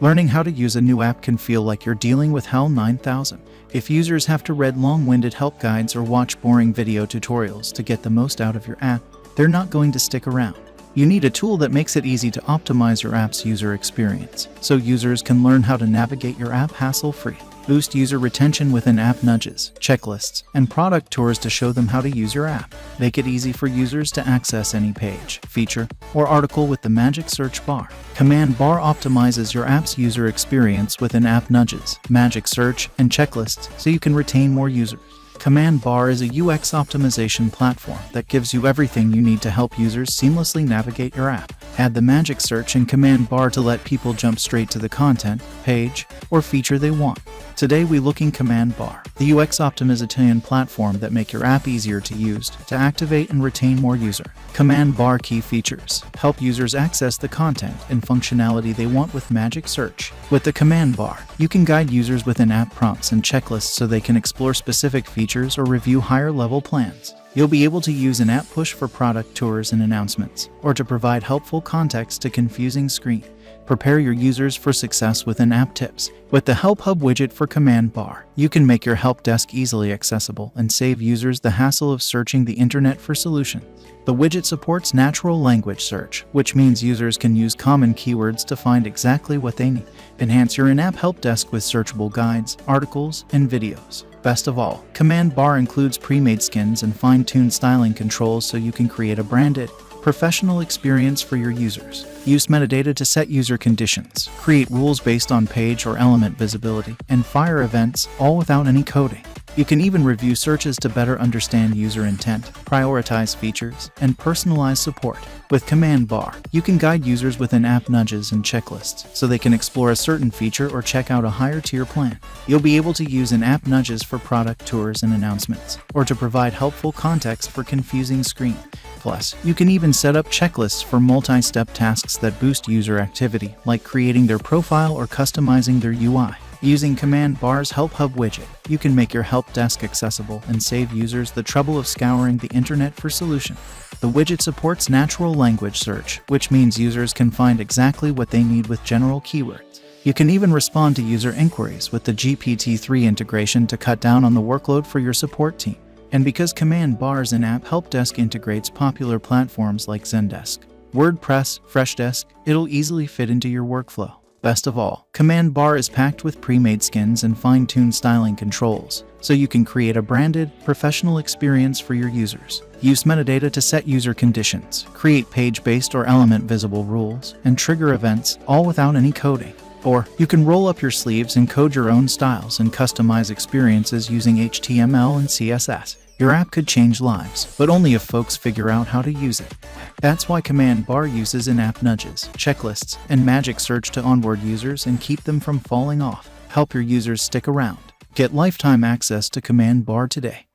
Learning how to use a new app can feel like you're dealing with HAL 9000. If users have to read long-winded help guides or watch boring video tutorials to get the most out of your app, they're not going to stick around. You need a tool that makes it easy to optimize your app's user experience, so users can learn how to navigate your app hassle-free. Boost user retention with in-app nudges, checklists, and product tours to show them how to use your app. Make it easy for users to access any page, feature, or article with the magic search bar. CommandBar optimizes your app's user experience with in-app nudges, magic search, and checklists so you can retain more users. CommandBar is a UX optimization platform that gives you everything you need to help users seamlessly navigate your app. Add the magic search in CommandBar to let people jump straight to the content, page, or feature they want. Today we look in CommandBar, the UX optimization platform that make your app easier to use, to activate and retain more user. CommandBar key features help users access the content and functionality they want with magic search. With the CommandBar, you can guide users with in-app prompts and checklists so they can explore specific features or review higher-level plans. You'll be able to use an app push for product tours and announcements, or to provide helpful context to confusing screen. Prepare your users for success with in-app tips. With the Help Hub widget for CommandBar, you can make your help desk easily accessible and save users the hassle of searching the internet for solutions. The widget supports natural language search, which means users can use common keywords to find exactly what they need. Enhance your in-app help desk with searchable guides, articles, and videos. Best of all, CommandBar includes pre-made skins and fine-tuned styling controls so you can create a branded, professional experience for your users. Use metadata to set user conditions, create rules based on page or element visibility, and fire events, all without any coding. You can even review searches to better understand user intent, prioritize features, and personalize support. With CommandBar, you can guide users with in-app nudges and checklists so they can explore a certain feature or check out a higher-tier plan. You'll be able to use in-app nudges for product tours and announcements, or to provide helpful context for confusing screen. Plus, you can even set up checklists for multi-step tasks that boost user activity, like creating their profile or customizing their UI. Using CommandBar's Help Hub widget, you can make your help desk accessible and save users the trouble of scouring the internet for solutions. The widget supports natural language search, which means users can find exactly what they need with general keywords. You can even respond to user inquiries with the GPT-3 integration to cut down on the workload for your support team. And because CommandBar's in-app help desk integrates popular platforms like Zendesk, WordPress, Freshdesk, it'll easily fit into your workflow. Best of all, CommandBar is packed with pre-made skins and fine-tuned styling controls, so you can create a branded, professional experience for your users. Use metadata to set user conditions, create page-based or element-visible rules, and trigger events, all without any coding. Or, you can roll up your sleeves and code your own styles and customize experiences using HTML and CSS. Your app could change lives, but only if folks figure out how to use it. That's why CommandBar uses in-app nudges, checklists, and magic search to onboard users and keep them from falling off. Help your users stick around. Get lifetime access to CommandBar today.